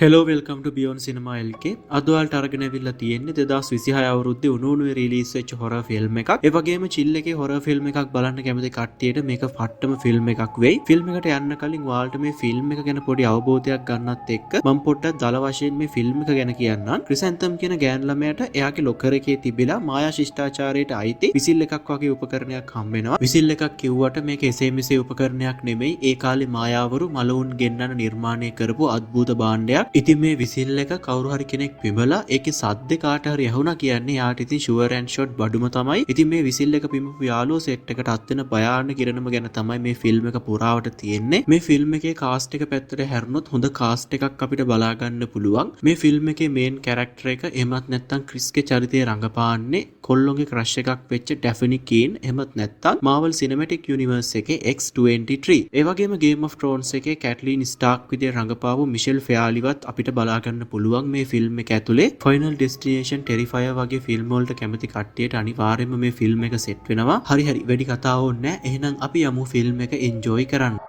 Hello welcome ටු බියොන්ඩ් සිනමා LK. අද ඔයාලට අරගෙන ඇවිල්ලා තියෙන්නේ 2026 අවුරුද්දේ උණු රිලීස් වෙච්ච හොරර් ෆිල්ම් එකක්. ඒ වගේම චිල් එකේ හොරර් ෆිල්ම් එකක් බලන්න කැමති කට්ටියට මේක ෆට්ටම ෆිල්ම් එකක් වෙයි. ෆිල්ම් එකට යන්න කලින් ඔයාලට මේ ෆිල්ම් එක ගැන පොඩි අවබෝධයක් ගන්නත් එක්ක මම පොඩ්ඩක් දල වශයෙන් මේ ෆිල්ම් එක ගැන කියන්නම්. ක්‍රිසැන්තම් කියන ගෑන් ළමයාට එයාගේ ලොකර් එකේ තිබිලා මායා ශිෂ්ටාචාරයට අයිති විසිල් එකක් වගේ උපකරණයක් හම්බ වෙනවා. විසිල් එකක් කිව්වට මේක එසේ මෙසේ උපකරණයක් නෙමෙයි. ඒ කාලේ මායාවරු මලවුන් ගෙන්නන නිර්මාණය කරපු අద్භූත භාණ්ඩයක්. ඉතින් මේ විසිල් එක කවුරු හරි කෙනෙක් පිඹලා ඒකේ සද්ද කාට හරි ඇහුණා කියන්නේ යාට ඉතින් ෂුවර් ඇන්ඩ් ෂොට් බඩුම තමයි. ඉතින් මේ විසිල් එක පිඹපු යාළුවෝ සෙට් එකට අත් වෙන භයානක කිරණම ගැන තමයි මේ ෆිල්ම් එක පුරාවට තියෙන්නේ. මේ ෆිල්ම් එකේ කාස්ට් එක පැත්තට හැරුණොත් හොඳ කාස්ට් එකක් අපිට බලා ගන්න පුළුවන්. මේ ෆිල්ම් එකේ මේන් කැරක්ටර් එක එහෙමත් නැත්නම් ක්‍රිස්ගේ චරිතය රඟපාන්නේ කොල්ලොන්ගේ ක්‍රෂ් එකක් වෙච්ච ඩැෆනි කීන් එහෙමත් නැත්නම් මාවල් සිනමැටික් යුනිවර්ස් එකේ X-23. ඒ වගේම ගේම් ඔෆ් ට්‍රෝන්ස් එකේ කැට්ලින් ස්ටාර්ක් විදියට රඟපාපු මිෂෙල් ෆෙයාලිවත් අපිට බලා ගන්න පුළුවන් මේ ෆිල්ම් එක ඇතුලේ. ෆයිනල් ඩෙස්ටිනේෂන් ටෙරිෆයර් වගේ ෆිල්ම් වලට කැමති කට්ටියට අනිවාර්යයෙන්ම මේ ෆිල්ම් එක සෙට් වෙනවා. හරි වැඩි කතා ඕනේ නැහැ. එහෙනම් අපි යමු ෆිල්ම් එක එන්ජොයි කරන්න.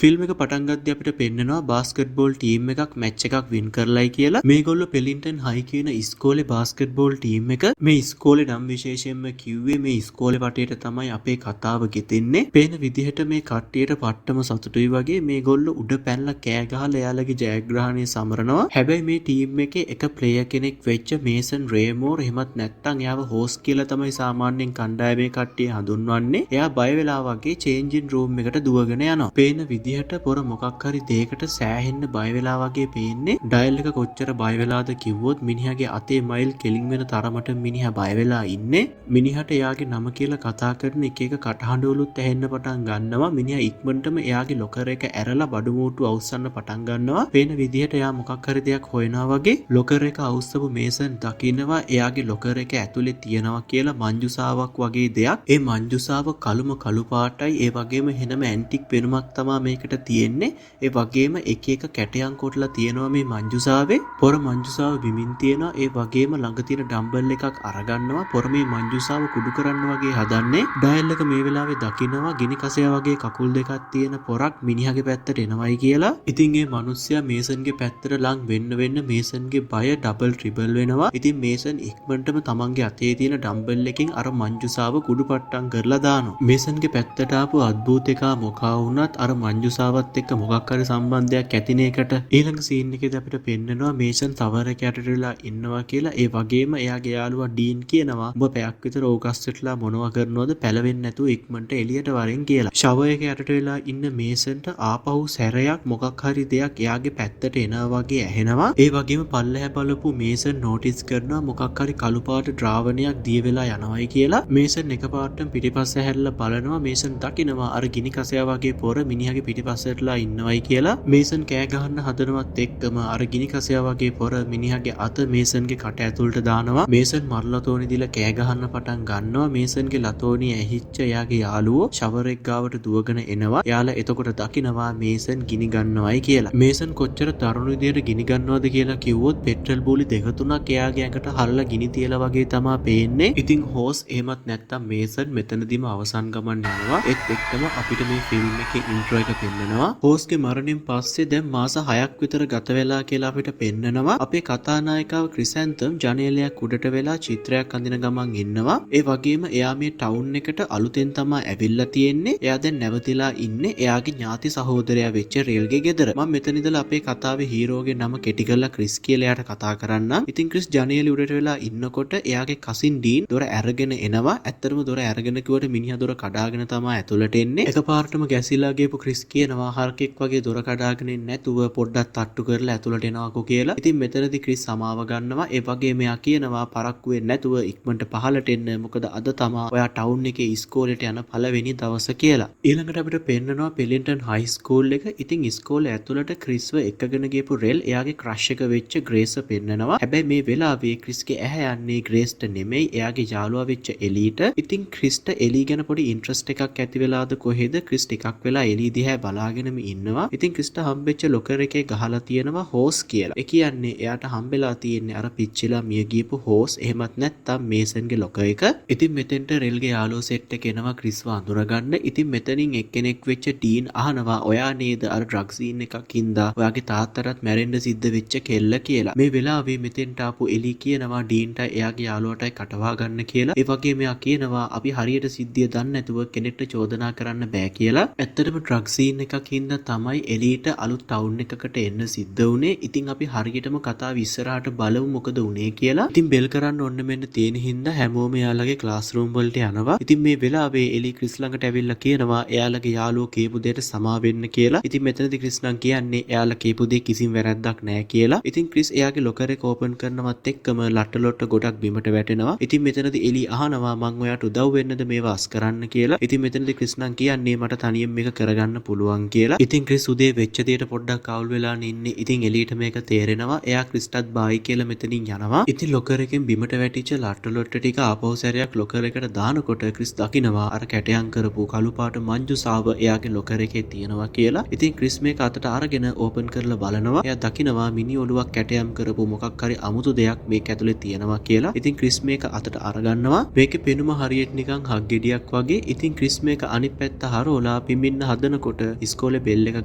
ෆිල්ම් එක පටන් ගද්දී අපිට පෙන්නනවා බාස්කට්බෝල් ටීම් එකක් මැච් එකක් වින් කරලයි කියලා. මේගොල්ලෝ පෙලින්ටන් හයි කියන ඉස්කෝලේ බාස්කට්බෝල් ටීම් එක. මේ ඉස්කෝලේ නම් විශේෂයෙන්ම කිව්වේ මේ ඉස්කෝලේ වටේට තමයි අපේ කතාව ගෙතෙන්නේ. පේන විදිහට මේ කට්ටියට පට්ටම සතුටුයි වගේ මේගොල්ලෝ උඩ පැනලා කෑ ගහලා එයාලගේ ජයග්‍රහණය සමරනවා. හැබැයි මේ ටීම් එකේ එක ප්ලේයර් කෙනෙක් වෙච්ච මේසන් රේමෝර් එහෙමත් නැත්නම් එයාව හෝස් කියලා තමයි සාමාන්‍යයෙන් කණ්ඩායමේ කට්ටිය හඳුන්වන්නේ. එයා බය වෙලා වගේ චේන්ජින් රූම් එකට දුවගෙන යනවා. පේන විදිහට පොර මොකක් හරි දෙයකට සෑහෙන්න බය වෙලා වගේ පේන්නේ. ඩයල් එක කොච්චර බය වෙලාද කිව්වොත් මිනිහාගේ අතේ මයිල් කෙලින් වෙන තරමට මිනිහා බය වෙලා ඉන්නේ. මිනිහට එයාගේ නම කියලා කතා කරන එක කටහඬවලුත් ඇහෙන්න පටන් ගන්නවා. මිනිහා ඉක්මනටම එයාගේ ලොකර් එක ඇරලා බඩු මූට්ටු අවුස්සන්න පටන් ගන්නවා. පේන විදිහට එයා මොකක් හරි දෙයක් හොයනවා වගේ ලොකර් එක අවුස්සපු මේසන් දකින්නවා එයාගේ ලොකර් එක ඇතුලේ තියනවා කියලා මංජුසාවක් වගේ දෙයක්. ඒ මංජුසාව කළු පාටයි ඒ වගේම හෙනම ඇන්ටික් පෙනුමක් තමයි මේකට තියෙන්නේ. ඒ වගේම එක කැටයන් කොටලා තියෙනවා මේ මංජුසාවේ. පොර මංජුසාව බිමින් තියෙනවා. ඒ වගේම ළඟ තියෙන ඩම්බල් එකක් අරගන්නවා. පොර මේ මංජුසාව කුඩු කරන්න වගේ හදන්නේ. ඩයල් එක මේ වෙලාවේ දකින්නවා ගිනි කසය වගේ කකුල් දෙකක් තියෙන පොරක් මිනිහාගේ පැත්තට එනවයි කියලා. ඉතින් මේ මිනිස්සයා මේසන්ගේ පැත්තට ලං වෙන්න මේසන්ගේ බය ඩබල් ට්‍රිබල් වෙනවා. ඉතින් මේසන් ඉක්මනටම තමන්ගේ අතේ තියෙන ඩම්බල් එකෙන් අර මංජුසාව කුඩු පට්ටම් කරලා දානවා. මේසන්ගේ පැත්තට ආපු අද්භූත එකා මොකා වුණත් අර මංජුසාවත් එක්ක මොකක් හරි සම්බන්ධයක් ඇතින එකට ඊළඟ සීන් එකේදී අපිට පෙන්නනවා මේසන් තවර කැටට වෙලා ඉන්නවා කියලා. ඒ වගේම එයාගේ යාළුවා ඩීන් කියනවා ඔබ පැයක් විතර ඕගස්ට්ලා මොනවා කරනවද පැලවෙන්නේ නැතුව ඉක්මනට එළියට වරෙන් කියලා. ෂවර් එක යටට වෙලා ඉන්න මේසන්ට ආපහු සැරයක් මොකක් හරි දෙයක් එයාගේ පැත්තට එනවා වගේ ඇහෙනවා. ඒ වගේම පල්ලෙහැ බලපු මේසන් නෝටිස් කරනවා මොකක් හරි කළු පාට ද්‍රාවණයක් දිය වෙලා යනවායි කියලා. මේසන් එකපාරටම පිටිපස්ස හැරිලා බලනවා. මේසන් දකිනවා අර ගිනි කසය වගේ පොර මිනිහාගේ පිටිපස්සටලා ඉන්නවයි කියලා. මේසන් කෑ ගහන්න හදනවත් එක්කම අර ගිනි කසය වගේ පොර මිනිහාගේ අත මේසන්ගේ කට ඇතුළට දානවා. මේසන් මරලතෝනි දීලා කෑ ගහන්න පටන් ගන්නවා. මේසන්ගේ ලතෝනිය ඇහිච්ච එයාගේ යාළුවෝ ෂවර් එක ගාවට දුවගෙන එනවා. එයාලා එතකොට දකිනවා මේසන් ගිනි ගන්නවයි කියලා. මේසන් කොච්චර තරුණ විදියට ගිනි ගන්නවද කියලා කිව්වොත් පෙට්‍රල් බෝලි දෙක තුනක් එයාගේ ඇඟට හල්ලා ගිනි තියලා වගේ තමයි පේන්නේ. ඉතින් හෝස් එහෙමත් නැත්තම් මේසන් මෙතනදීම අවසන් ගමන් යනවා. ඒත් එක්කම අපිට මේ ෆිල්ම් එකේ ඉන්ට්‍රෝ එක පෙන්නනවා. හෝස්ගේ මරණයෙන් පස්සේ දැන් මාස 6ක් විතර ගත වෙලා කියලා අපිට පෙන්නනවා. අපේ කතානායිකාව ක්‍රිසැන්තම් ජනේලයක් උඩට වෙලා චිත්‍රයක් අඳින ගමන් ඉන්නවා. ඒ වගේම එයා මේ ටවුන් එකට අලුතෙන් තමයි ඇවිල්ලා තියෙන්නේ. එයා දැන් නැවතිලා ඉන්නේ එයාගේ ඥාති සහෝදරයා වෙච්ච රේල්ගේ ගෙදර. මම මෙතන ඉඳලා අපේ කතාවේ හීරෝගේ නම කෙටි කරලා ක්‍රිස් කියලා එයාට කතා කරන්නම්. ඉතින් ක්‍රිස් ජනේලෙ උඩට වෙලා ඉන්නකොට එයාගේ කසින් ඩීන් දොර අරගෙන එනවා. ඇත්තටම දොර අරගෙන කිව්වට මිනිහා දොර කඩාගෙන තමයි ඇතුළට එන්නේ. එකපාරටම ගැසිලා ගියපු ක්‍රිස් කියනවා හරකෙක් වගේ දොර කඩාගෙන නැතුව පොඩ්ඩක් තට්ටු කරලා ඇතුළට එනවාකෝ කියලා. ඉතින් මෙතනදී ක්‍රිස් සමාව ගන්නවා. ඒ වගේම එයා කියනවා පරක්කු වෙන්නේ නැතුව ඉක්මනට පහලට එන්න. මොකද අද තමයි ඔයා ටවුන් එකේ ඉස්කෝලේට යන පළවෙනි දවස කියලා. ඊළඟට අපිට පෙන්නනවා පෙලින්ටන් හයි ස්කූල් එක. ඉතින් ඉස්කෝලේ ඇතුළට ක්‍රිස්ව එක්කගෙන ගියපු රෙල් එයාගේ ක්‍රෂ් එක වෙච්ච ග්‍රේස්ව පෙන්නනවා. හැබැයි මේ වෙලාවේ ක්‍රිස්ගේ ඇහැ යන්නේ ග්‍රේස්ට නෙමෙයි එයාගේ යාළුවා වෙච්ච එලීට. ඉතින් ක්‍රිස්ට එලී ගැන පොඩි ඉන්ට්‍රස්ට් එකක් ඇති වෙලාද කොහෙද ක්‍රිස් ටිකක් වෙලා එලී දිහා දිහා බලාගෙනම ඉන්නවා. ඉතින් ක්‍රිස්ට හම්බෙච්ච ලොකර් එකේ ගහලා තියෙනවා හෝස් කියලා. ඒ කියන්නේ එයාට හම්බෙලා තියෙන්නේ අර පිච්චිලා මිය ගියපු හෝස් එහෙමත් නැත්නම් මේසන්ගේ ලොකර් එක. ඉතින් මෙතෙන්ට රෙල්ගේ යාළුවෝ සෙට් එක එනවා ක්‍රිස්ව අඳුරගන්න. ඉතින් මෙතනින් එක්කෙනෙක් වෙච්ච ඩීන් අහනවා ඔයා නේද අර ඩ්‍රග් සීන් එකක් හින්දා ඔයාගේ තාත්තටත් මැරෙන්න සිද්ධ වෙච්ච කෙල්ල කියලා. මේ වෙලාවේ මෙතෙන්ට ආපු එලි කියනවා ඩීන්ට එයාගේ යාළුවටයි කටවා ගන්න කියලා. ඒ වගේම එයා කියනවා අපි හරියට සිද්ධිය දන්නේ නැතුව කෙනෙක්ට චෝදනා කරන්න බෑ කියලා. ඇත්තටම ඩ්‍රග් සීන් එකක් හින්දා තමයි එලිට අලුත් ටවුන් එකකට එන්න සිද්ධ වුනේ. ඉතින් අපි හරියටම කතාව ඉස්සරහට බලමු මොකද වුනේ කියලා. ඉතින් බෙල් කරන්න ඔන්න මෙන්න තියෙන හින්දා හැමෝම එයාලගේ ක්ලාස් රූම් වලට යනවා. ඉතින් මේ වෙලාවේ එලි ක්‍රිස් ළඟට ඇවිල්ලා කියනවා එයාලගේ යාළුවෝ කියපු දෙයට සමා වෙන්න කියලා. ඉතින් මෙතනදී ක්‍රිස් නම් කියන්නේ එයාලා කියපු දේ කිසිම වැරැද්දක් නැහැ කියලා. ඉතින් ක්‍රිස් එයාගේ ලොකර් එක ඕපන් කරනවත් එක්කම ලට්ට ගොඩක් බිමට වැටෙනවා. ඉතින් මෙතනදී එලි අහනවා මං ඔයාට උදව් වෙන්නද මේවා අස් කරන්න කියලා. ඉතින් මෙතනදී ක්‍රිස් නම් කියන්නේ මට තනියෙන් මේක කරගන්න පුළුවන් කියලා. ඉතින් ක්‍රිස් උදේ වෙච්ච දේට පොඩ්ඩක් අවුල් වෙලා ඉන්නේ. ඉතින් එලිට මේක තේරෙනවා. එයා ක්‍රිස්ටත් බායි කියලා මෙතනින් යනවා. ඉතින් ලොකර් එකෙන් බිමට වැටිච්ච ලට්ට ටික ආපහු සැරයක් ලොකර් එකට දානකොට ක්‍රිස් දකිනවා අර කැටයන් කරපු කළු පාට මංජුසාව එයාගේ ලොකර් එකේ තියෙනවා කියලා. ඉතින් ක්‍රිස් මේක අතට අරගෙන ඕපන් කරලා බලනවා. එයා දකිනවා මිනි ඔලුවක් කැටයම් කරපු මොකක් හරි අමුතු දෙයක් මේක ඇතුලේ තියෙනවා කියලා. ඉතින් ක්‍රිස් මේක අතට අරගන්නවා. මේකේ පෙනුම හරියට නිකන් හක් ගෙඩියක් වගේ. ඉතින් ක්‍රිස් මේක අනිත් පැත්ත හරවලා පිඹින්න හදනකොට ඉස්කෝලේ බෙල් එක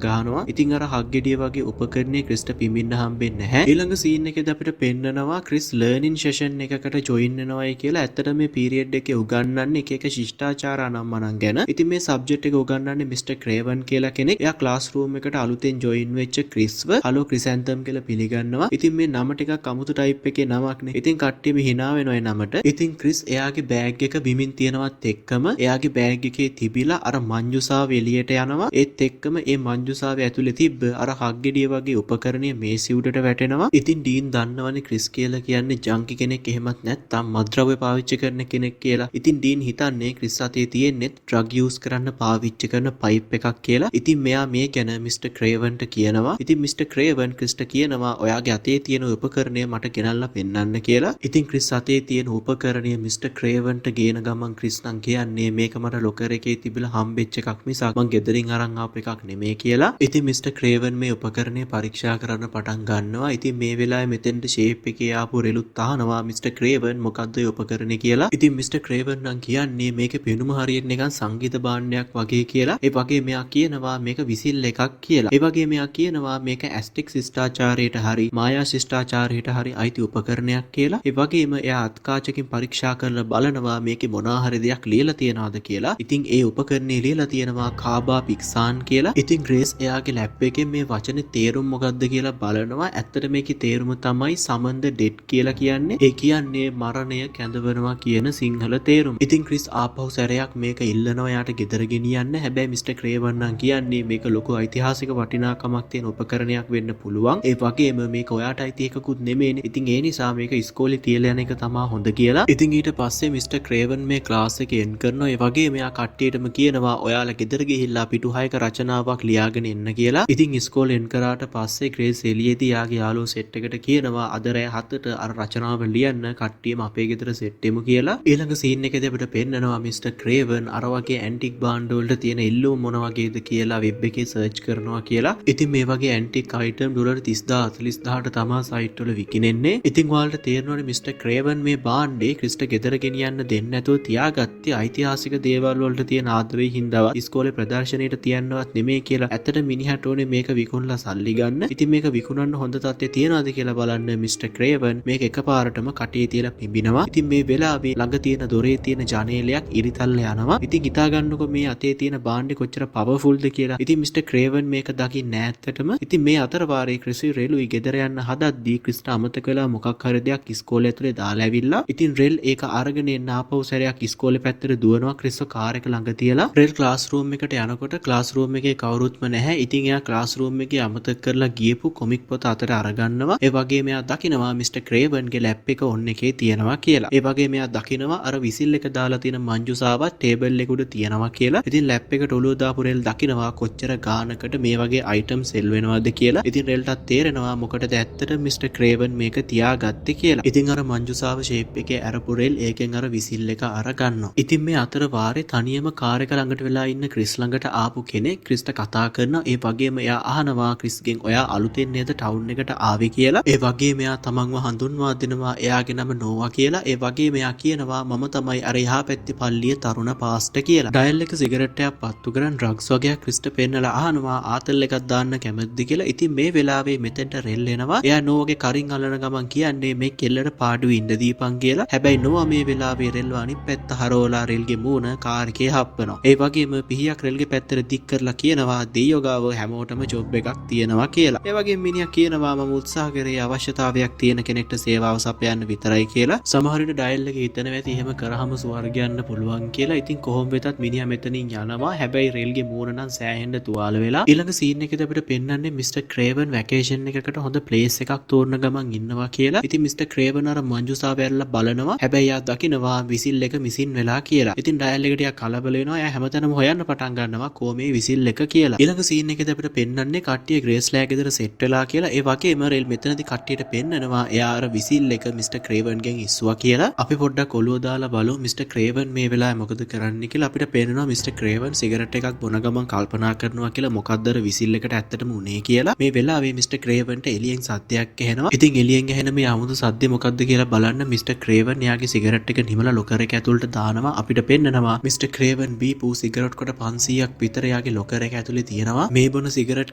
ගහනවා. ඉතින් අර හක් ගෙඩිය වගේ උපකරණේ ක්‍රිස්ට පිඹින්න හම්බෙන්නේ නැහැ. ඊළඟ සීන් එකේදී අපිට පෙන්නනවා ක්‍රිස් ලර්නින් සෙෂන් එකකට ජොයින් වෙනවායි කියලා. ඇත්තටම මේ පීරියඩ් එකේ උගන්වන්නේ එක එක ශිෂ්ටාචාර අනම්මනම් ගැන. ඉතින් මේ සබ්ජෙක්ට් එක උගන්වන්නේ මිස්ටර් ක්‍රේවන් කියලා කෙනෙක්. එයා ක්ලාස් රූම් එකට අලුතෙන් ජොයින් වෙච්ච ක්‍රිස්ව හලෝ ක්‍රිසැන්තම් කියලා පිළිගන්නවා. ඉතින් මේ නම ටිකක් අමුතු ටයිප් එකේ නමක්නේ. ඉතින් කට්ටියම hina වෙනවා ඒ නමට. ඉතින් ක්‍රිස් එයාගේ බෑග් එක බිමින් තියනවත් එක්කම එයාගේ බෑග් එකේ තිබිලා අර මංජුසාව එළියට යනවා. ඒත් එක්කම ඒ මංජුසාව ඇතුලේ තිබ්බ අර හග්ගෙඩිය වගේ උපකරණය මේසෙ උඩට වැටෙනවා. ඉතින් ඩීන් දන්නවනේ ක්‍රිස් කියලා කියන්නේ ජංකි කෙනෙක් එහෙමත් නැත්නම් මත්ද්‍රව්‍ය පාවිච්චි කරන කෙනෙක් කියලා. ඉතින් ඩීන් හිතන්නේ ක්‍රිස් අතේ තියෙන්නේ ඩ්‍රග් යූස් කරන්න පාවිච්චි කරන පයිප් එකක් කියලා. ඉතින් මෙයා මේ ගැන මිස්ටර් ක්‍රේවන්ට කියනවා. ඉතින් මිස්ටර් ක්‍රේවන් ක්‍රිස්ට කියනවා ඔයාගේ අතේ තියෙන උපකරණය මට ගෙනල්ලා පෙන්නන්න කියලා. ඉතින් ක්‍රිස් අතේ තියෙන උපකරණය මිස්ටර් ක්‍රේවන්ට ගේන ගමන් ක්‍රිස් නම් කියන්නේ මේක මට ලොකර් එකේ තිබිලා හම්බෙච්ච එකක් මිසක් මං ගෙදරින් අරන් ආපු එකක් නෙමෙයි කියලා. ඉතින් මිස්ටර් ක්‍රේවන් මේ උපකරණය පරීක්ෂා කරන්න පටන් ගන්නවා. ඉතින් මේ වෙලාවේ මෙතෙන්ට ෂේප් එකේ ආපු රෙලුත් අහනවා මිස්ටර් ක්‍රේවන් මොකද්ද ඒ උපකරණය කියලා. ඉතින් මිස්ටර් ක්‍රේවන් නම් කියන්නේ මේකේ පෙනුම හරියට නිකන් සංගීත භාණ්ඩයක් වගේ කියලා. ඒ වගේ මෙයා කියනවා මේක විසිල් එකක් කියලා. ඒ වගේ මෙයා කියනවා මේක ඇස්ටික් ශිෂ්ටාචාරයට හරි මායා ශිෂ්ටාචාරයට හරි අයිති උපකරණයක් කියලා. ඒ වගේම එයා අත්කාචකින් පරීක්ෂා කරලා බලනවා මේකේ මොනවා හරි දෙයක් ලියලා තියනවාද කියලා. ඉතින් ඒ උපකරණේ ලියලා තියෙනවා කාබා පික්සාන් කියලා. ඉතින් ග්‍රේස් එයාගේ ලැබ් එකෙන් මේ වචනේ තේරුම මොකක්ද කියලා බලනවා. ඇත්තට මේකේ තේරුම තමයි සමන් ද ඩෙඩ් කියලා කියන්නේ. ඒ කියන්නේ මරණය කැඳවනවා කියන සිංහල තේරුම. ඉතින් ක්‍රිස් ආපහු සැරයක් මේක ඉල්ලනවා යාට ගෙදර ගෙනියන්න. හැබැයි මිස්ටර් ක්‍රේවන් නම් කියන්නේ මේක ලොකු ඓතිහාසික වටිනාකමක් තියෙන උපකරණයක් වෙන්න පුළුවන්. ඒ වගේම මේක ඔයාට අයිති එකකුත් නෙමෙයිනේ. ඉතින් ඒ නිසා මේක ඉස්කෝලේ තියලා යන එක තමයි හොඳ කියලා. ඉතින් ඊට පස්සේ මිස්ටර් ක්‍රේවන් මේ ක්ලාස් එක එන් කරනවා. ඒ වගේම එයා කට්ටියටම කියනවා ඔයාලා ගෙදර ගිහිල්ලා පිටු 6ක රචනාවක් ලියාගෙන එන්න කියලා. ඉතින් ඉස්කෝලේ එන් කරාට පස්සේ ග්‍රේස් එළියේදී යාගේ යාළුවෝ සෙට් එකට කියනවා අද රෑ 7ට අර රචනාව ලියන්න කට්ටියම අපේ ගෙදර සෙට් එමු කියලා. ඊළඟ සීන් එකේදී අපිට පෙන්නනවා මිස්ටර් ක්‍රේවන් අර වගේ ඇන්ටික් භාණ්ඩ වලට තියෙන ඉල්ලුම මොන වගේද කියලා වෙබ් එකේ සර්ච් කරනවා කියලා. ඉතින් මේ වගේ ඇන්ටික් අයිටම් ඩොලර් 30000 40000ට තමයි සයිට් වල විකිනෙන්නේ. ඉතින් ඔයාලට තේරෙනවනේ මිස්ටර් ක්‍රේවන් මේ භාණ්ඩේ ක්‍රිස්ට ගෙදර ගෙනියන්න දෙන්නේ නැතුව තියාගත්තේ ඓතිහාසික දේවල් වලට තියෙන ආදරේ හින්දාවත් ඉස්කෝලේ ප්‍රදර්ශනයට තියන්නවත් නෙමෙයි කියලා. ඇත්තට මිනිහට ඕනේ මේක විකුණලා සල්ලි ගන්න. ඉතින් මේක විකුණන්න හොඳ තත්ත්වයේ තියනවාද කියලා බලන්න මිස්ටර් ක්‍රේවන් මේක එකපාරටම කටේ තියලා පිඹිනවා. ඉතින් මේ වෙලාවේ ළඟ තියෙන දොරේ තියෙන ජනේලයක් ඉරිතල්ල යනවා. ඉතින් හිතා ගන්නකො මේ අතේ තියෙන භාණ්ඩේ කොච්චර පවර්ෆුල්ද කියලා. ඉතින් මිස්ටර් ක්‍රේවන් මේක දකින්නේ නැත්තටම. ඉතින් මේ අතර වාරේ ක්‍රිසි රෙලුයි ගෙදර යන්න හදද්දී ක්‍රිස්ට අමතක වෙලා මොකක් හරි දෙයක් ඉස්කෝලේ ඇතුලේ දාලා ඇවිල්ලා. ඉතින් රෙල් ඒක අරගෙන එන්න ආපහු සැරයක් ඉස්කෝලේ පැත්තට දුවනවා ක්‍රිස්ව කාර් එක ළඟ තියලා. රෙල් ක්ලාස් රූම් එකට යනකොට ක්ලාස් රූම් එකේ කවුරුත්ම නැහැ. ඉතින් එයා ක්ලාස් රූම් එකේ අමතක කරලා ගියපු කොමික් පොත අතට අරගන්නවා. ඒ වගේම එයා දකිනවා මිස්ටර් ක්‍රේවන්ගේ ලැප් එක ඔන් එකේ තියෙනවා කියලා. ඒ වගේම එයා දකිනවා අර විසිල් එක දාලා තියෙන මංජුසාවත් ටේබල් එක උඩ තියෙනවා කියලා. ඉතින් ලැප් එකට ඔලුව දාපු රෙල් දකිනවා කොච්චර ගානකට මේ වගේ අයිටම් සෙල් වෙනවද කියලා. ඉතින් රෙල්ටත් තේරෙනවා මොකටද ඇත්තට මිස්ටර් ක්‍රේවන් මේක තියාගත්තේ කියලා. ඉතින් අර මංජුසාව ෂේප් එකේ අරපු රෙල් ඒකෙන් අර විසිල් එක අරගන්නවා. ඉතින් මේ අතර වාරේ තනියම කාර් එක ළඟට වෙලා ඉන්න ක්‍රිස් ළඟට ආපු කෙනෙක් ක්‍රිස්ට කතා කරනවා. ඒ වගේම එයා අහනවා ක්‍රිස්ගෙන් ඔයා අලුතෙන් නේද ටවුන් එකට ආවේ කියලා. ඒ වගේම එයා තමන්ව හඳුන්වා දෙනවා එයාගේ නම නෝවා කියලා. ඒ වගේම එයා කියනවා මම තමයි අර එහා පැත්තේ පල්ලියේ තරුණ පාස්ටර් කියලා. ඩයල් එක සිගරට් එකක් පත්තු කරන් ඩ්‍රග්ස් වගේක් ක්‍රිස්ට පෙන්නලා අහනවා ආතල් එකක් දාන්න කැමතිද කියලා. ඉතින් මේ වෙලාවේ මෙතෙන්ට රෙල් එනවා. එයා නෝවගේ කරින් අල්ලන ගමන් කියන්නේ මේ කෙල්ලට පාඩුවේ ඉන්න දීපන් කියලා. හැබැයි නෝවා මේ වෙලාවේ රෙල්ව අනිත් පැත්ත හරවලා රෙල්ගේ මූණ කාර් එකේ හප්පනවා. ඒ වගේම පිහියක් රෙල්ගේ පැත්තට දික් කරලා කියනවා දෙයියෝ ගාව හැමෝටම ජොබ් එකක් තියෙනවා කියලා. ඒ වගේම මිනිහා කියනවා මම උත්සාහ කරේ අවශ්‍යතාවයක් තියෙන කෙනෙක්ට සේවාව සපයන්න විතරයි කියලා. සමහර විට ඩයල් එකේ හිතනවා ඇති එහෙම කරාම ස්වර්ග යන්න පුළුවන් කියලා. ඉතින් කොහොම වෙතත් මිනිහා මෙතනින් යනවා. හැබැයි රෙල්ගේ මූණ නම් සෑහෙන්න තුවාල වෙලා. ඊළඟ සීන් එකේදී අපිට පෙන්වන්නේ මිස්ටර් ක්‍රේවන් වැකේෂන් එකකට හොඳ ප්ලේස් එකක් තෝරන ගමන් ඉන්නවා කියලා. ඉතින් මිස්ටර් ක්‍රේවන් අර මංජුසා වැල්ලා බලනවා. හැබැයි එයා දකිනවා විසිල් එක මිසින් වෙලා කියලා. ඉතින් ඩයල් එක ටිකක් කලබල වෙනවා. එයා හැමතැනම හොයන්න පටන් ගන්නවා කොහොමේ විසිල් එක කියලා. ඊළඟ සීන් එකේදී අපිට පෙන්වන්නේ කට්ටිය ග්‍රේස්ලා ගෙදර සෙට් වෙලා කියලා. ඒ වගේම රෙල් මෙතනදී කට්ටියට පෙන්නනවා එයා අර විසිල් එක මිස්ටර් ක්‍රේවන්ගෙන් ඉස්සුවා කියලා. අපි පොඩ්ඩක් ඔළුව දාලා බලමු මිස්ටර් ක්‍රේවන් මේ වෙලාවේ මොකද කරන්නේ කියලා. අපිට පේනවා මිස්ටර් ක්‍රේවන් සිගරට් එකක් බොන ගමන් කල්පනා කරනවා කියලා මොකක්ද අර විසිල් එකට ඇත්තටම උනේ කියලා. මේ වෙලාවේ මිස්ටර් ක්‍රේවන්ට එළියෙන් සද්දයක් ඇහෙනවා. ඉතින් එළියෙන් ඇහෙන මේ 아무තු සද්දේ මොකක්ද කියලා බලන්න මිස්ටර් ක්‍රේවන් එයාගේ සිගරට් එක නිමලා ලොකර් එක ඇතුළට දානවා. අපිට පෙන්නනවා මිස්ටර් ක්‍රේවන් බීපු සිගරට් කොට 500ක් විතර එයාගේ ලොකර් එක ඇතුලේ තියෙනවා. මේ බොන සිගරට්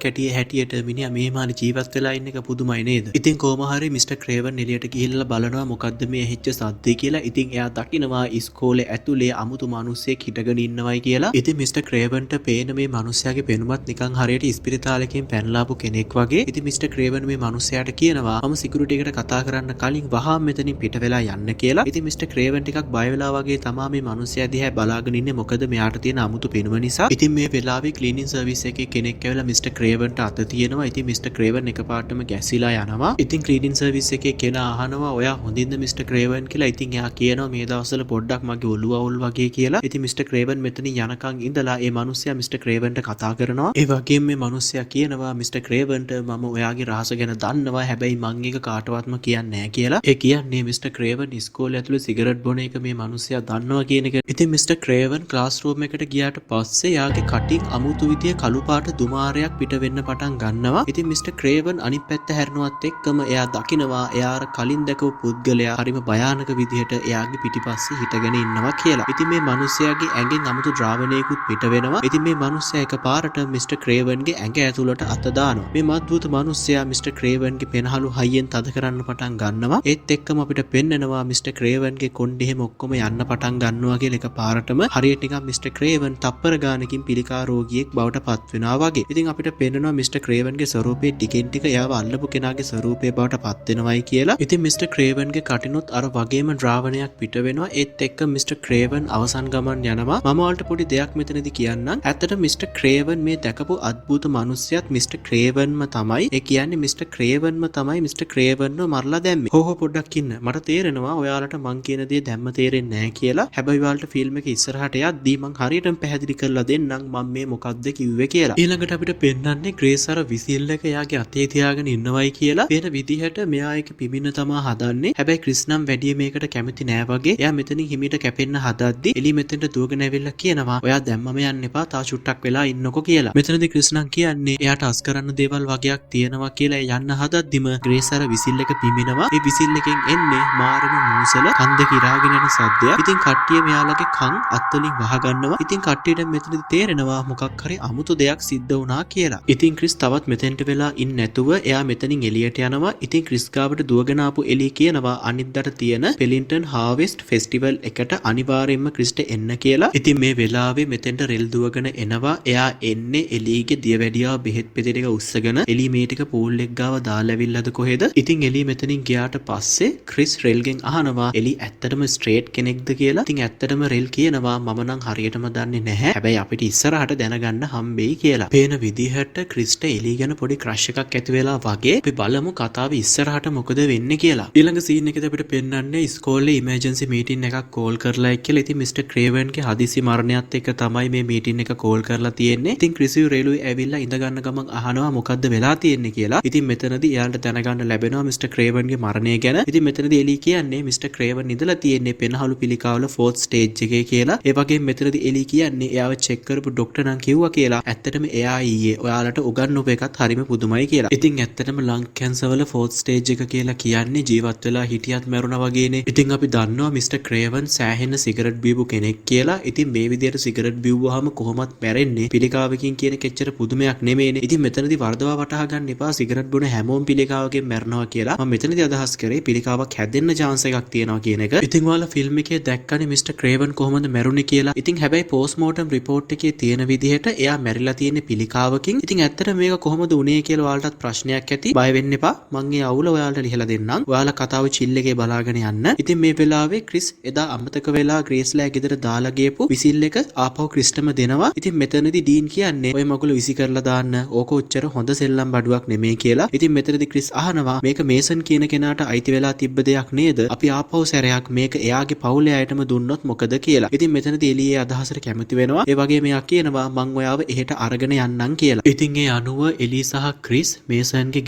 කැටියේ හැටියට මිනිහා මේ මාළි ජීවත් වෙලා ඉන්න එක පුදුමයි නේද? ඉතින් කොහොම හරි මිස්ටර් ක්‍රේවන් එළියට ගිහිල්ලා බලනවා මොකද්ද මේ ඇහිච්ච සද්දේ කියලා. ඉතින් එයා දකිනවා ඉස්කෝලේ ඇතුලේ අමුතු මිනිස්සෙක් හිටගෙන ඉන්නවයි කියලා. ඉතින් මිස්ටර් ක්‍රේවන්ට පේන මේ මිනිස්යාගේ පෙනුමත් නිකන් හරියට ඉස්පිරිතාලෙකින් පැනලා ආපු කෙනෙක් වගේ. ඉතින් මිස්ටර් ක්‍රේවන් මේ මිනිස්යාට කියනවා මම සිකියුරිටි එකට කතා කරන්න කලින් වහාම මෙතනින් පිට වෙලා යන්න කියලා. ඉතින් මිස්ටර් ක්‍රේවන් ටිකක් බය වෙලා වගේ තමා මේ මිනිස්යා දිහා බලාගෙන ඉන්නේ මොකද මෙයාට තියෙන අමුතු පෙනුම නිසා. ඉතින් මේ වෙලාවේ ක්ලීනින් සර්විස් එකේ කෙනෙක් ඇවිල්ලා මිස්ටර් ක්‍රේවන්ට අත තියෙනවා. ඉතින් මිස්ටර් ක්‍රේවන් එකපාරටම ගැසිලා යනවා. ඉතින් ක්ලීනින් සර්විස් එකේ කෙනා අහනවා ඔයා හොඳින්ද මිස්ටර් ක්‍රේවන් කියලා. ඉතින් එයා කියනවා මේ දවස්වල පොඩ්ඩක් මගේ ඔළුව අවුල් වගේ කියලා. ඉතින් මිස්ටර් ක්‍රේවන් මෙතනින් යනකම් ඉඳලා ඒ මිනිස්සයා මිස්ටර් ක්‍රේවන්ට කතා කරනවා. ඒ වගේම මේ මිනිස්සයා කියනවා මිස්ටර් ක්‍රේවන්ට මම ඔයාගේ රහස ගැන දන්නවා හැබැයි මං ඒක කාටවත්ම කියන්නේ නැහැ කියලා. ඒ කියන්නේ මිස්ටර් ක්‍රේවන් ඉස්කෝලේ ඇතුලේ සිගරට් බොන එක මේ මිනිස්සයා දන්නවා කියන එක. ඉතින් මිස්ටර් ක්‍රේවන් ක්ලාස් රූම් එකට ගියාට පස්සේ යාගේ කටින් අමුතු විදිය කළු පාට දුමාරයක් පිට වෙන්න පටන් ගන්නවා. ඉතින් මිස්ටර් ක්‍රේවන් අනිත් පැත්ත හැරෙනවත් එක්කම එයා දකිනවා එයා අර කලින් දැකපු පුද්ගලයා හරිම භයානක විදිහට එයාගේ පිටිපස්සේ හිටගෙන ඉන්නවා කියලා. ඉතින් මේ මිනිස්සයාගේ ඇඟෙන් අමුතු ද්‍රාවණයකුත් පිට වෙනවා. ඉතින් මේ මිනිස්සයා එකපාරට මිස්ටර් ක්‍රේවන්ගේ ඇඟ ඇතුළට අත දානවා. මේ මත්බුත මිනිස්සයා මිස්ටර් ක්‍රේවන්ගේ පෙනහළු හයියෙන් තද කරන්න පටන් ගන්නවා. ඒත් එක්කම අපිට පෙන්නනවා මිස්ටර් ක්‍රේවන්ගේ කොණ්ඩේ හැම ඔක්කොම යන්න පටන් ගන්නවා කියලා එකපාරටම හරියට නිකන් මිස්ටර් ක්‍රේවන් තප්පර ගානකින් පිළිකා රෝගියෙක් බවට පත් වෙනවා වගේ. ඉතින් අපිට පෙන්නනවා මිස්ටර් ක්‍රේවන්ගේ ස්වරූපේ ටිකෙන් ටික එයාව අල්ලපු කෙනාගේ ස්වරූපේ බවට පත් වෙනවයි කියලා. ඉතින් මිස්ටර් ක්‍රේවන්ගේ කටිනුත් අර වගේම ද්‍රාවණයක් පිට වෙනවා. ඒත් එක්ක මිස්ටර් ක්‍රේවන් අවසන් ගමන් යනවා. මම ඔයාලට පොඩි දෙයක් මෙතනදී කියන්නම්. ඇත්තට මිස්ටර් ක්‍රේවන් මේ දැකපු අద్భుත මිනිස්සයත් මිස්ටර් ක්‍රේවන්ම තමයි. ඒ කියන්නේ මිස්ටර් ක්‍රේවන්ම තමයි මිස්ටර් ක්‍රේවන්ව මරලා දැම්මේ. හොහො පොඩ්ඩක් ඉන්න. මට තේරෙනවා ඔයාලට මං කියන දේ දැම්ම තේරෙන්නේ නැහැ කියලා. හැබැයි ඔයාලට ෆිල්ම් එක ඉස්සරහට යද්දී මං හරියටම පැහැදිලි කරලා දෙන්නම් මම මේ මොකක්ද කිව්වේ කියලා. ඊළඟට අපිට පෙන්වන්නේ ග්‍රේස් අර විසිල් එක එයාගේ අතේ තියාගෙන ඉන්නවයි කියලා. වෙන විදිහට මෙයා එක පිමින්න තමා හදන්නේ. හැබැයි ක්‍රිස් නම් වැඩි මේකට කැමති නෑ වගේ. එයා මෙතනින් හිමීට කැපෙන්න හදද්දි එලි මෙතෙන්ට දුවගෙන ඇවිල්ලා කියනවා ඔයා දැම්මම යන්න එපා තා චුට්ටක් වෙලා ඉන්නකෝ කියලා. මෙතනදී ක්‍රිස් නම් කියන්නේ එයාට අස් කරන්න දේවල් වගේක් තියෙනවා කියලා යන්න හදද්දිම ග්‍රේස් අර විසිල් එක පිමිනවා. ඒ විසිල් එකෙන් එන්නේ මාරම මූසල කන්ද කිරාගෙන යන සද්දයක්. ඉතින් කට්ටිය මෙයාලගේ කන් අත්වලින් වහගන්නවා. ඉතින් කට්ටියට මෙතනදී තේරෙනවා මොකක් හරි අමුතු දෙයක් සිද්ධ වුණා කියලා. ඉතින් ක්‍රිස් තවත් මෙතෙන්ට වෙලා ඉන්නේ නැතුව එයා මෙතනින් එළියට යනවා. ඉතින් ක්‍රිස් ගාවට දුවගෙන ආපු එළිය කියනවා අනිද්දාට තියෙන පෙලින්ටන් හාවෙස්ට් ෆෙස්ටිවල් එකට අනිවාර්යයෙන්ම ක්‍රිස්ට එන්න කියලා. ඉතින් මේ වෙලාවේ මෙතෙන්ට රෙල් දුවගෙන එනවා. එයා එන්නේ එළියගේ දියවැඩියාව බෙහෙත් පෙති ටික උස්සගෙන එළිය මේ ටික පූල් එක ගාව දාලා ඇවිල්ලාද කොහෙද? ඉතින් එළිය මෙතනින් ගියාට පස්සේ ක්‍රිස් රෙල්ගෙන් අහනවා එළිය ඇත්තටම ස්ට්‍රේට් කෙනෙක්ද කියලා. ඉතින් ඇත්තටම රෙල් කියනවා මම නම් හරියටම දන්නේ නැහැ. හැබැයි අපිට ඉස්සරහට දැනගන්න හම්බෙයි කියලා. පේන විදිහට ක්‍රිස්ට එළිය ගැන පොඩි ක්‍රෂ් එකක් ඇති වෙලා වගේ අපි බලමු කතාව ඉස්සරහට මොකද වෙන්නේ කියලා. ඊළඟ සීන් එකේදී අපිට පෙන්වන්නේ ඉස්කෝලේ ඉමර්ජන්සි මීටින් එකක් කෝල් කරලා කියලා. ඉතින් මිස්ටර් ක්‍රේවන්ගේ හදිසි මරණයත් එක්ක තමයි මේ මීටින් එක කෝල් කරලා තියෙන්නේ. ඉතින් ක්‍රිසියු රේලුයි ඇවිල්ලා ඉඳ ගන්න ගමන් අහනවා මොකද්ද වෙලා තියෙන්නේ කියලා. ඉතින් මෙතනදී එයාලට දැනගන්න ලැබෙනවා මිස්ටර් ක්‍රේවන්ගේ මරණය ගැන. ඉතින් මෙතනදී එලි කියන්නේ මිස්ටර් ක්‍රේවන් ඉඳලා තියෙන්නේ පෙනහළු පිළිකාවල 4th ස්ටේජ් එකේ කියලා. ඒ වගේම මෙතනදී එලි කියන්නේ එයාව චෙක් කරපු ડોක්ටර් නම් කිව්වා කියලා. ඇත්තටම එයා ඊයේ ඔයාලට උගන්වපු එකත් හරිම පුදුමයි කියලා. ඉතින් ඇත්තටම ලං කැන්සර් වල 4th ස්ටේජ් එක කියලා කියන්නේ ජීවත් වෙලා හිටියත් මැරුණා වගේනේ. ඉතින් අපි දන්නවා මිස්ටර් ක්‍රේවන් සෑහෙන සිගරට් බීපු කෙනෙක් කියලා. ඉතින් මේ විදිහට සිගරට් බිව්වහම කොහොමත් මැරෙන්නේ පිළිකාවකින් කියන කෙච්චර පුදුමයක් නෙමෙයිනේ. ඉතින් මෙතනදී වර්ධවා වටහා ගන්න එපා සිගරට් බොන හැමෝම පිළිකාවකින් මැරෙනවා කියලා. මම මෙතනදී අදහස් කරේ පිළිකාවක් හැදෙන්න chance එකක් තියෙනවා කියන එක. ඉතින් ඔයාලා ෆිල්ම් එකේ දැක්කනේ මිස්ටර් ක්‍රේවන් කොහොමද මැරුණේ කියලා. ඉතින් හැබැයි පෝස්ට්මෝර්ටම් රිපෝට් එකේ තියෙන විදිහට එයා මැරිලා තියෙන්නේ පිළිකාවකින්. ඉතින් ඇත්තට මේක කොහොමද උනේ කියලා ඔයාලටත් ප්‍රශ්නයක් ඇති. බය වෙන්න එපා. මං ඒ අවුල ඔයාලට ලිහලා දෙන්නම්. ඔයාලා කතාව chill එකේ බලාගෙන යන්න. ඉතින් මේ වෙලාවේ ක්‍රිස් එදා අමතක වෙලා ග්‍රේස්ලා ගෙදර දාලා ගියපු විසිල් එක ආපහු ක්‍රිස්ටම දෙනවා. ඉතින් මෙතනදී ඩීන් කියන්නේ ඔය මගුල විසි කරලා දාන්න. ඕක උච්චර හොඳ සෙල්ලම් බඩුවක් නෙමෙයි කියලා. ඉතින් මෙතනදී ක්‍රිස් අහනවා මේක මේසන් කියන කෙනාට අයිති වෙලා තිබ්බ දෙයක් නේද? අපි ආපහු සැරයක් මේක එයාගේ පවුලේ අයටම දුන්නොත් මොකද කියලා. ඉතින් මෙතනදී එළියේ අදහසට කැමති වෙනවා. ඒ වගේ මෙයා කියනවා මං ඔයාව එහෙට අරගෙන යන්නම් කියලා. ඉතින් ඒ අනුව එලි සහ ක්‍රිස් මේසන්ගේ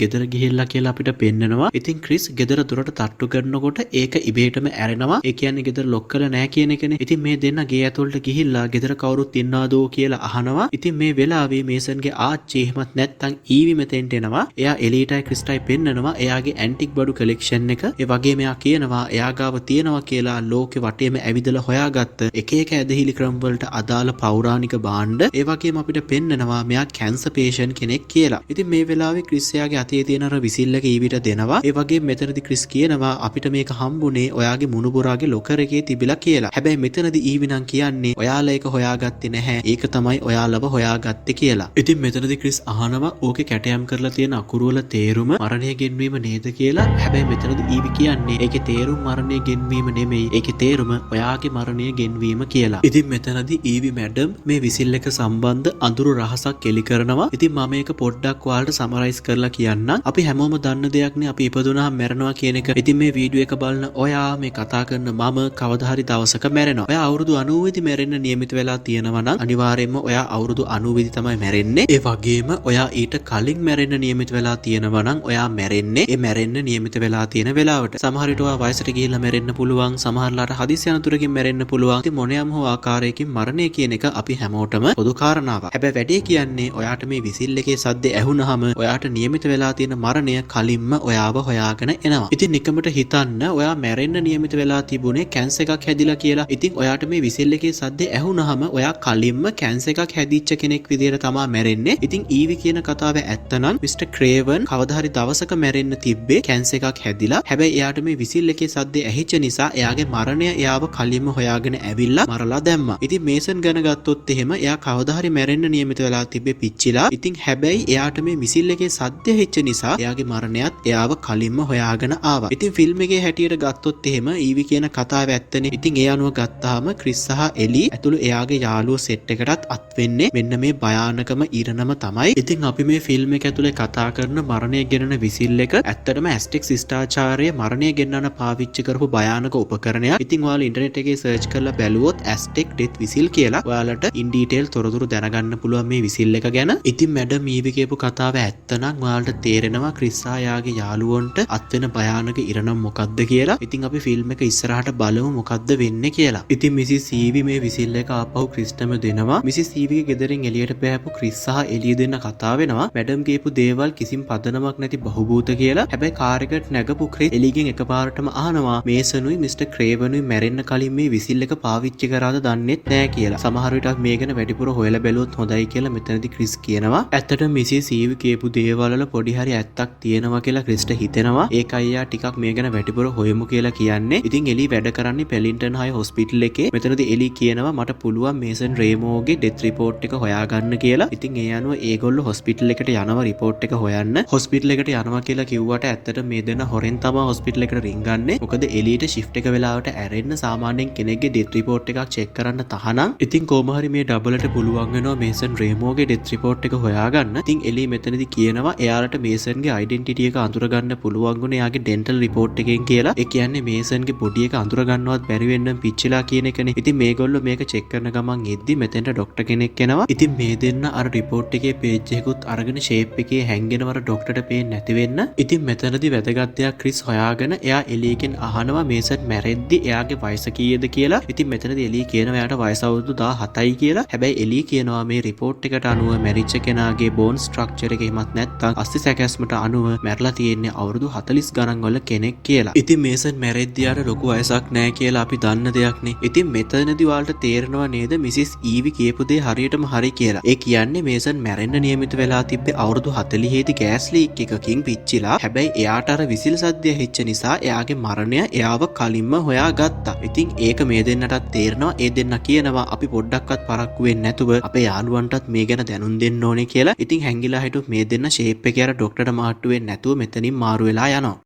ගෙදර ගිහිල්ලා කියලා අපිට පෙන්නනවා. ඉතින් ක්‍රිස් ගෙදර දොරට තට්ටු කරනකොට ඒක ඉබේටම ඇරෙනවා. ඒ කියන්නේ ගෙදර ලොක් කරලා නැහැ කියන එකනේ. ඉතින් මේ දෙන්න ගේ ඇතුළට ගිහිල්ලා ගෙදර කවුරුත් ඉන්නවද කියලා අහනවා. ඉතින් මේ වෙලාවේ මේසන්ගේ ආච්චි එහෙමත් නැත්නම් ඊවි මෙතෙන්ට එනවා. එයා එලීටයි ක්‍රිස්ටයි පෙන්නනවා එයාගේ ඇන්ටික් බඩු කලෙක්ෂන් එක. ඒ වගේම එයා කියනවා එයා ගාව තියෙනවා කියලා ලෝකෙ වටේම ඇවිදලා හොයාගත්ත එක එක ඇදහිලි ක්‍රම වලට අදාළ පෞරාණික භාණ්ඩ. ඒ වගේම අපිට පෙන්නනවා මෙයා කැන්සර් පේෂන්ට් කෙනෙක් කියලා. ඉතින් මේ වෙලාවේ ක්‍රිස් එයාගේ අතේ තියෙන අර විසිල් එක ඊවිට දෙනවා. ඒ වගේම මෙතනදී ක්‍රිස් කියනවා අපිට මේක හම්බුනේ ඔයාගේ මුණුබුරාගේ ලොකර් එකේ තිබිලා කියලා. හැබැයි මෙතනදී ඊවි නම් කියන්නේ ඔයාලා ඒක හොයාගත්තේ නැහැ. ඒක තමයි ඔයාලව හොයාගත්තේ කියලා. ඉතින් මෙතනදී ක්‍රිස් අහනවා ඕකේ කැටයම් කරලා තියෙන අකුරු වල තේරුම මරණය ගෙන්වීම නේද කියලා. හැබැයි මෙතනදී ඊවි කියන්නේ ඒකේ තේරුම මරණය ගෙන්වීම නෙමෙයි. ඒකේ තේරුම ඔයාගේ මරණය ගෙන්වීම කියලා. ඉතින් මෙතනදී ඊවි මැඩම් මේ විසිල් එක සම්බන්ධ අඳුරු රහසක් එලි කරනවා. ඉතින් මම මේක පොඩ්ඩක් ඔයාලට සමරයිස් කරලා කියන්නම්. අපි හැමෝම දන්න දෙයක්නේ අපි ඉපදුනහම මැරෙනවා කියන එක. ඉතින් මේ වීඩියෝ එක බලන ඔයා මේ කතා කරන මම කවදා හරි දවසක මැරෙනවා. ඔයා අවුරුදු 90 දී මැරෙන්න නියමිත වෙලා තියෙනවා නම් අනිවාර්යයෙන්ම ඔයා අවුරුදු 90 දී තමයි මැරෙන්නේ. ඒ වගේම ඔයා ඊට කලින් මැරෙන්න නියමිත වෙලා තියෙනවා නම් ඔයා මැරෙන්නේ ඒ මැරෙන්න නියමිත වෙලා තියෙන වෙලාවට. සමහර විට ඔයා වයසට ගිහිල්ලා මැරෙන්න පුළුවන්. සමහරලාට හදිසි අනතුරකින් මැරෙන්න පුළුවන්. ඉතින් මොනියම් හෝ ආකාරයකින් මරණය කියන එක අපි හැමෝටම පොදු කාරණාවක්. හැබැයි වැඩේ කියන්නේ ඔයාට මේ විසිල් එකේ සද්ද ඇහුනහම ඔයාට නියමිත වෙලා තියෙන මරණය කලින්ම ඔයාව හොයාගෙන එනවා. ඉතින් නිකමට හිතන්න ඔයා මැරෙන්න නියමිත වෙලා තිබුණේ කැන්සර් එකක් හැදිලා කියලා. ඉතින් ඔයාට මේ විසිල් එකේ සද්ද ඇහුනහම ඔයා කලින්ම කැන්සර් එකක් හැදිච්ච කෙනෙක් විදියට තමයි මැරෙන්නේ. ඉතින් ඊවි කියන කතාව ඇත්තනම් මිස්ටර් ක්‍රේවන් කවදා හරි දවසක මැරෙන්න තිබ්බේ කැන්සර් එකක් හැදිලා. හැබැයි එයාට මේ විසිල් එකේ සද්ද ඇහිච්ච නිසා එයාගේ මරණය එයාව කලින්ම හොයාගෙන ඇවිල්ලා මරලා දැම්මා. ඉතින් මේසන් ගැන ගත්තොත් එහෙම එයා කවදා හරි මැරෙන්න නියමිත වෙලා තිබ්බේ පිච්චිලා. ඉතින් හැබැයි එයාට මේ විසිල් එකේ සද්ද ඇහිච්ච නිසා එයාගේ මරණයත් එයාව කලින්ම හොයාගෙන ආවා. ඉතින් ෆිල්ම් එකේ හැටියට ගත්තොත් එහෙම ඊවි කියන කතාව ඇත්තනේ. ඉතින් ඒ අනුව ගත්තාම ක්‍රිස් සහ එලි ඇතුළු එයාගේ යාළුවෝ සෙට් එකටත් අත් වෙන්නේ මෙන්න මේ භයානකම ඉරණම තමයි. ඉතින් අපි මේ ෆිල්ම් එක ඇතුලේ කතා කරන මරණය ගෙනන විසිල් එක ඇත්තටම ඇස්ටෙක් ශිෂ්ටාචාරයේ මරණය ගෙන්නන පාවිච්චි කරපු භයානක උපකරණයක්. ඉතින් ඔයාලා ඉන්ටර්නෙට් එකේ සර්ච් කරලා බැලුවොත් ඇස්ටෙක් ඩෙත් විසිල් කියලා ඔයාලට ඉන් ඩීටේල් තොරතුරු දැනගන්න පුළුවන් මේ විසිල් එක ගැන. ඉතින් මැඩම් ඊවි කියපු කතාව ඇත්තනම් ඔයාලට තේරෙනවා ක්‍රිස් සහ යාගේ යාළුවන්ට අත් වෙන භයානක ඉරණම් මොකක්ද කියලා. ඉතින් අපි ෆිල්ම් එක ඉස්සරහට බලමු මොකක්ද වෙන්නේ කියලා. ඉතින් මිසිස් ඊවි මේ විසිල් එක ආපහු ක්‍රිස්ටම දෙනවා. මිසිස් ඊවිගේ ගෙදරින් එළියට බෑපු ක්‍රිස් සහ එලිය දෙන්න කතා වෙනවා. මැඩම් කියපු දේවල් කිසිම පදනමක් නැති බහුබූත කියලා. හැබැයි කාර් එකට නැගපු ක්‍රිස් එලිගෙන් එකපාරටම අහනවා මේසනුයි මිස්ටර් ක්‍රේවනුයි මැරෙන්න කලින් මේ විසිල් එක පාවිච්චි කරාද දන්නෙත් නෑ කියලා. සමහර විටක් මේ ගැන වැඩිපුර හොයලා බැලුවොත් හොඳයි කියලා මෙතනදී ක්‍රිස් කියනවා. ඇත්තට මිසිස් ඊවි කියපු දේවල් වල පොඩි හරි ඇත්තක් තියෙනවා කියලා ක්‍රිස්ට හිතෙනවා. ඒකයි යා ටිකක් මේ ගැන වැඩිපුර හොයමු කියලා කියන්නේ. ඉතින් එලි වැඩ කරන්නේ පෙලින්ටන් හයි හොස්පිටල් එකේ. මෙතනදී එලි කියනවා මට පුළුවන් මේසන් රේමෝගේ ඩෙත් රිපෝට් එක හොයාගන්න කියලා. ඉතින් ඒ අනුව ඒගොල්ලෝ හොස්පිටල් එකට යනවා රිපෝට් එක හොයන්න. හොස්පිටල් එකට යනවා කියලා කිව්වට ඇත්තට මේ දෙන්න හොරෙන් තමයි හොස්පිටල් එකට රින් ගන්නේ. මොකද එලියට ෂිෆ්ට් එක වෙලාවට ඇරෙන්න සාමාන්‍යයෙන් කෙනෙක්ගේ ඩෙත් රිපෝට් එකක් චෙක් කරන්න තහනම්. ඉතින් කොහොම හරි මේ ඩබලට පුළුවන් වෙනවා මේසන් රේමෝගේ ඩෙත් රිපෝට් එක හොයාගන්න. ඉතින් එලි මෙතනදී කියනවා එයාලට මේසන්ගේ ඩෙන්ටිටි එක අඳුරගන්න පුළුවන් වුණේ එයාගේ ඩෙන්ටල් රිපෝට් එකෙන් කියලා. ඒ කියන්නේ මේසන්ගේ බොඩි එක අඳුරගන්නවත් බැරි වෙන්නම් පිච්චිලා කියන එකනේ. ඉතින් මේගොල්ලෝ මේක චෙක් කරන ගමන් එද්දි මෙතෙන්ට ડોක්ටර් කෙනෙක් එනවා. ඉතින් මේ දෙන්න අර රිපෝට් එකේ පේජ් එකකුත් අරගෙන ෂේප් එකේ හැංගෙනවර ડોක්ටර්ට පේන්නේ නැති වෙන්න. ඉතින් මෙතනදී වැදගත් දෙයක් ක්‍රිස් හොයාගෙන එයා එලියගෙන් අහනවා මේසන් මැරෙද්දි එයාගේ වයස කීයද කියලා. ඉතින් මෙතනදී එලිය කියනවා එයාට වයස අවුරුදු 17යි කියලා. හැබැයි ටෙලි කියනවා මේ රිපෝට් එකට අනුව මැරිච්ච කෙනාගේ බෝන් ස්ට්‍රක්චර් එක එහෙමත් නැත්නම් අස්ථි සැකැස්මට අනුව මැරලා තියෙන්නේ අවුරුදු 40 ගණන් වල කෙනෙක් කියලා. ඉතින් මේසන් මැරෙද්දී ආර ලොකු වයසක් නැහැ කියලා අපි දන්න දෙයක්නේ. ඉතින් මෙතනදී ඔයාලට තේරෙනවා නේද මිසිස් ඊවි කියපු දේ හරියටම හරි කියලා. ඒ කියන්නේ මේසන් මැරෙන්න නියමිත වෙලා තිබ්බේ අවුරුදු 40 දී ගෑස් ලීක් එකකින් පිච්චිලා. හැබැයි එයාට අර විසිල් සද්දය හිච්ච නිසා එයාගේ මරණය එයාව කලින්ම හොයාගත්තා. ඉතින් ඒක මේ දෙන්නටත් තේරෙනවා. ඒ දෙන්න කියනවා අපි පොඩ්ඩක්වත් පරක්කු වෙන්නේ නැතුව අපේ යාළුවන්ටත් මේ ගැන දැනුම් දෙන්න ඕනේ කියලා. ඉතින් හැංගිලා හිටු මේ දෙන්න ෂේප් එකේ අර ડોක්ටර්ට මාට්ටු වෙන්නේ නැතුව මෙතනින් මාරු වෙලා යනවා.